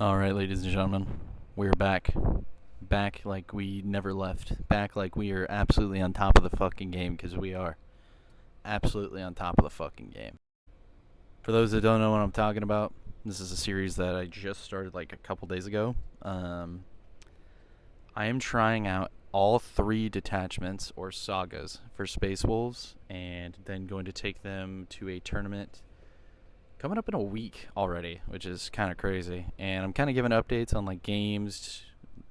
Alright, ladies and gentlemen, we're back. Back like we never left. Back like we are absolutely on top of the fucking game, because we are absolutely on top of the fucking game. For those that don't know what I'm talking about, this is a series that I just started like a couple days ago. I am trying out all 3 detachments, or sagas, for Space Wolves, and then going to take them to a tournament coming up in a week already, which is kind of crazy. And I'm kind of giving updates on like games,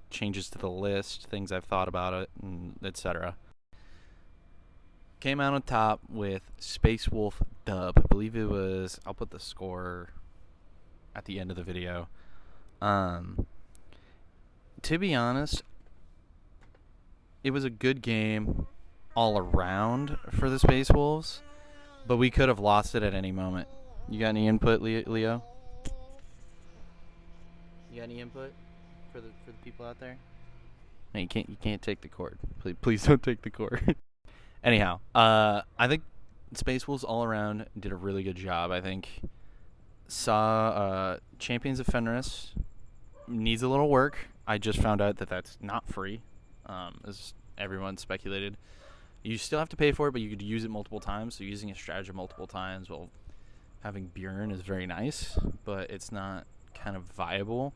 changes to the list, things I've thought about it, and etc. Came out on top with Space Wolf dub. I believe it was. I'll put the score at the end of the video. To be honest, it was a good game all around for the Space Wolves, but we could have lost it at any moment. You got any input, Leo? You got any input for the people out there? No, you can't take the cord. Please don't take the cord. Anyhow, I think Space Wolves all around did a really good job. I think saw Champions of Fenris needs a little work. I just found out that that's not free, as everyone speculated. You still have to pay for it, but you could use it multiple times. So using a stratagem multiple times, well, having Bjorn is very nice, but it's not kind of viable.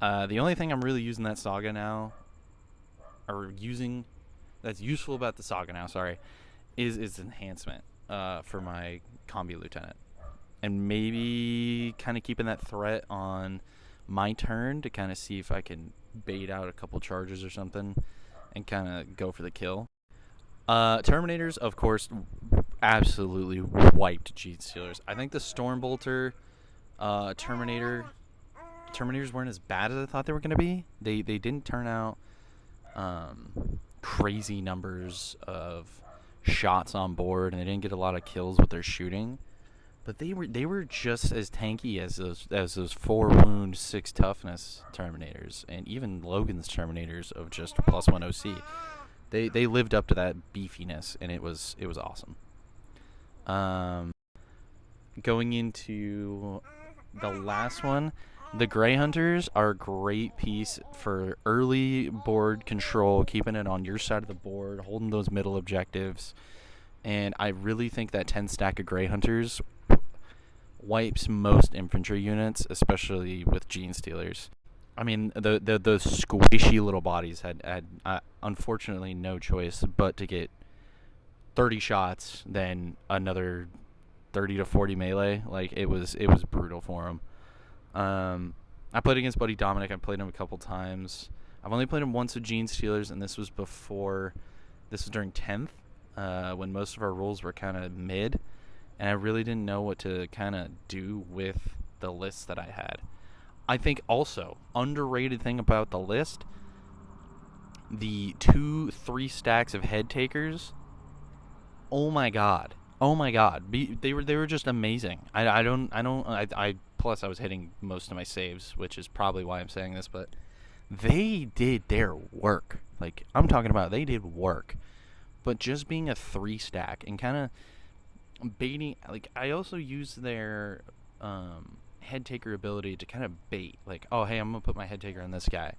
The only thing I'm really using that saga now, or using that's useful about the saga now, is enhancement for my combi lieutenant, and maybe kind of keeping that threat on my turn to kind of see if I can bait out a couple charges or something and kind of go for the kill. Terminators, of course, absolutely wiped Gene Stealers. I think the Stormbolter Terminators weren't as bad as I thought they were going to be. They didn't turn out crazy numbers of shots on board, and they didn't get a lot of kills with their shooting. But they were just as tanky as those 4 wound, 6 toughness Terminators, and even Logan's Terminators of just +1 OC. They lived up to that beefiness, and it was awesome. Going into the last one, the Grey Hunters are a great piece for early board control, keeping it on your side of the board, holding those middle objectives. And I really think that 10 stack of Grey Hunters wipes most infantry units, especially with Gene Stealers. I mean, those squishy little bodies had unfortunately no choice but to get 30 shots, then another 30 to 40 melee. Like, it was brutal for him. I played against Buddy Dominic. I played him a couple times. I've only played him once with Gene Stealers, and this was during 10th, when most of our rules were kind of mid, and I really didn't know what to kind of do with the list that I had. I think also, underrated thing about the list, the 2-3 stacks of head takers. Oh my god. They were just amazing. Plus I was hitting most of my saves, which is probably why I'm saying this, but they did their work. Like, I'm talking about, they did work. But just being a 3 stack and kind of baiting, like, I also used their head taker ability to kind of bait, like, oh hey, I'm gonna put my head taker on this guy,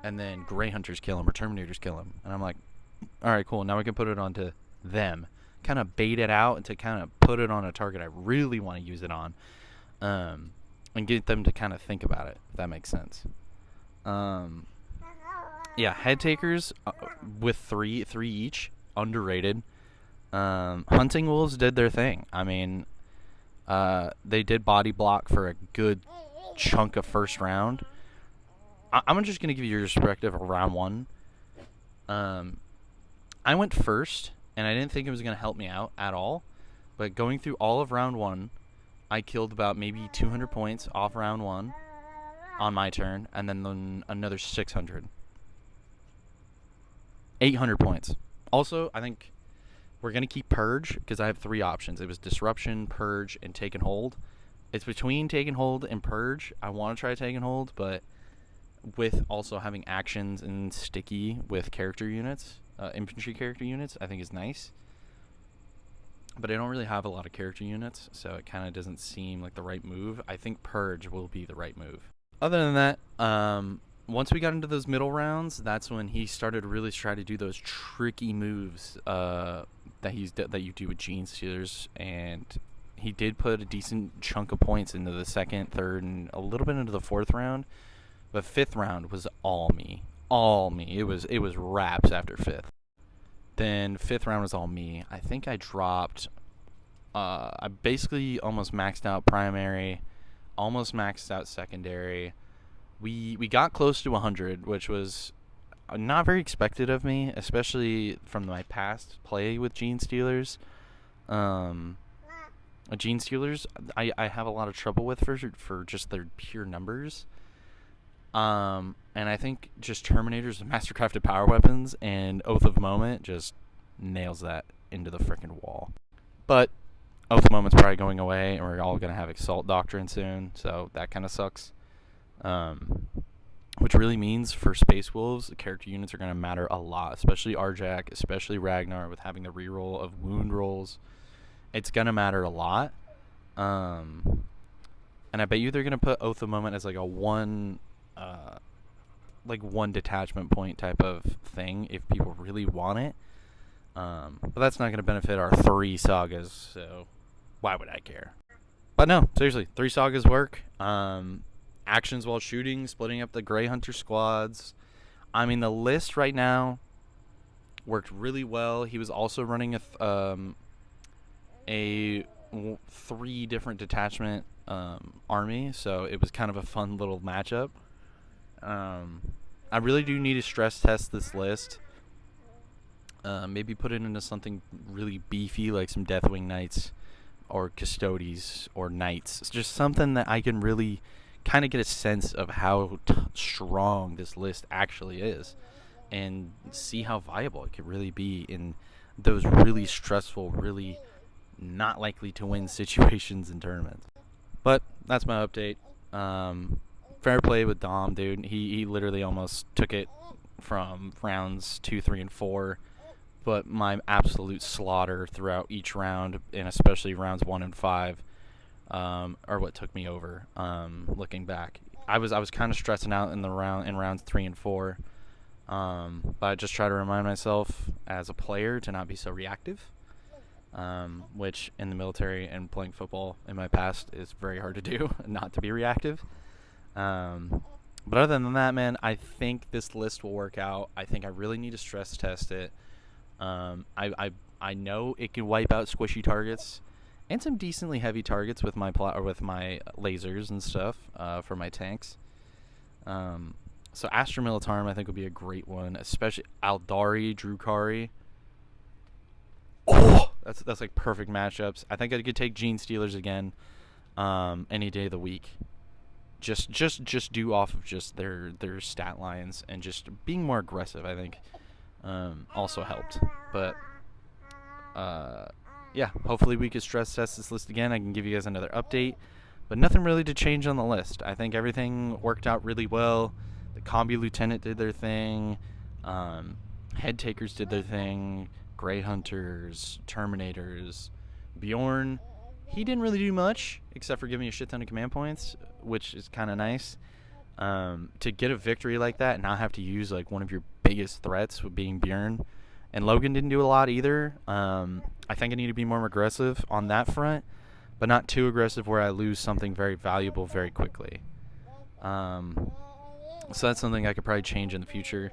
and then Grey Hunters kill him or Terminators kill him, and I'm like, all right, cool, now we can put it onto them, kind of bait it out and to kind of put it on a target I really want to use it on, and get them to kind of think about it, if that makes sense. Yeah, head takers with three each, underrated. Hunting Wolves did their thing. I mean, they did body block for a good chunk of first round. I'm just going to give you your perspective of round 1. I went first, and I didn't think it was going to help me out at all. But going through all of round 1, I killed about maybe 200 points off round 1 on my turn, and then another 600. 800 points. Also, I think we're going to keep Purge, because I have 3 options. It was Disruption, Purge, and Take and Hold. It's between Take and Hold and Purge. I want to try Take and Hold, but with also having actions and sticky with character units, infantry character units, I think is nice. But I don't really have a lot of character units, so it kind of doesn't seem like the right move. I think Purge will be the right move. Other than that, once we got into those middle rounds, that's when he started really trying to do those tricky moves that you do with Gene Stealers, and he did put a decent chunk of points into the second, third, and a little bit into the fourth round. But fifth round was all me, all me. It was wraps after fifth. Then fifth round was all me. I think I dropped. I basically almost maxed out primary, almost maxed out secondary. We got close to 100, which was not very expected of me, especially from my past play with Gene Stealers. Gene Stealers, I have a lot of trouble with for just their pure numbers. And I think just Terminators and Mastercrafted Power Weapons and Oath of Moment just nails that into the freaking wall. But Oath of Moment's probably going away, and we're all going to have Exalt Doctrine soon, so that kind of sucks. Which really means for Space Wolves, the character units are going to matter a lot, especially Arjak, especially Ragnar, with having the reroll of wound rolls. It's going to matter a lot. And I bet you they're going to put Oath of Moment as like a one detachment point type of thing if people really want it. But that's not going to benefit our 3 sagas, so why would I care? But no, seriously, 3 sagas work. Actions while shooting, splitting up the Grey Hunter squads. I mean, the list right now worked really well. He was also running a 3 different detachment army, so it was kind of a fun little matchup. I really do need to stress test this list. Maybe put it into something really beefy, like some Deathwing Knights or Custodes or Knights. It's just something that I can really kind of get a sense of how strong this list actually is, and see how viable it could really be in those really stressful, really not likely to win situations in tournaments. But that's my update. Fair play with Dom, dude. He literally almost took it from rounds 2, 3, and 4. But my absolute slaughter throughout each round, and especially rounds 1 and 5, are what took me over. Looking back, I was kind of stressing out in rounds 3 and 4. But I just try to remind myself as a player to not be so reactive. Which in the military and playing football in my past is very hard to do, not to be reactive. But other than that, man, I think this list will work out. I think I really need to stress test it. I know it can wipe out squishy targets and some decently heavy targets with my lasers and stuff for my tanks. So Astra Militarum I think would be a great one, especially Aldari, Drukari. Oh, that's like perfect matchups. I think I could take Gene Stealers again any day of the week. Just do off of just their stat lines, and just being more aggressive, I think also helped. But yeah, hopefully we could stress test this list again. I can give you guys another update, but nothing really to change on the list. I think everything worked out really well. The Combi Lieutenant did their thing. Head Takers did their thing. Grey Hunters, Terminators, Bjorn. He didn't really do much except for giving me a shit ton of command points, which is kind of nice. To get a victory like that and not have to use like one of your biggest threats with being Bjorn. And Logan didn't do a lot either. I think I need to be more aggressive on that front, but not too aggressive where I lose something very valuable very quickly. So that's something I could probably change in the future.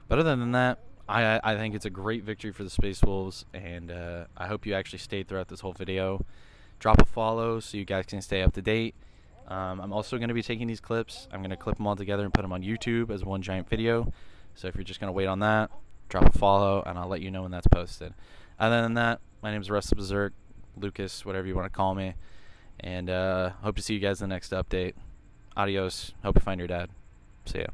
But other than that, I think it's a great victory for the Space Wolves, and I hope you actually stayed throughout this whole video. Drop a follow so you guys can stay up to date. I'm also going to be taking these clips. I'm going to clip them all together and put them on YouTube as one giant video. So if you're just going to wait on that, drop a follow, and I'll let you know when that's posted. Other than that, my name is Russ the Berserk, Lucas, whatever you want to call me. And hope to see you guys in the next update. Adios. Hope you find your dad. See ya.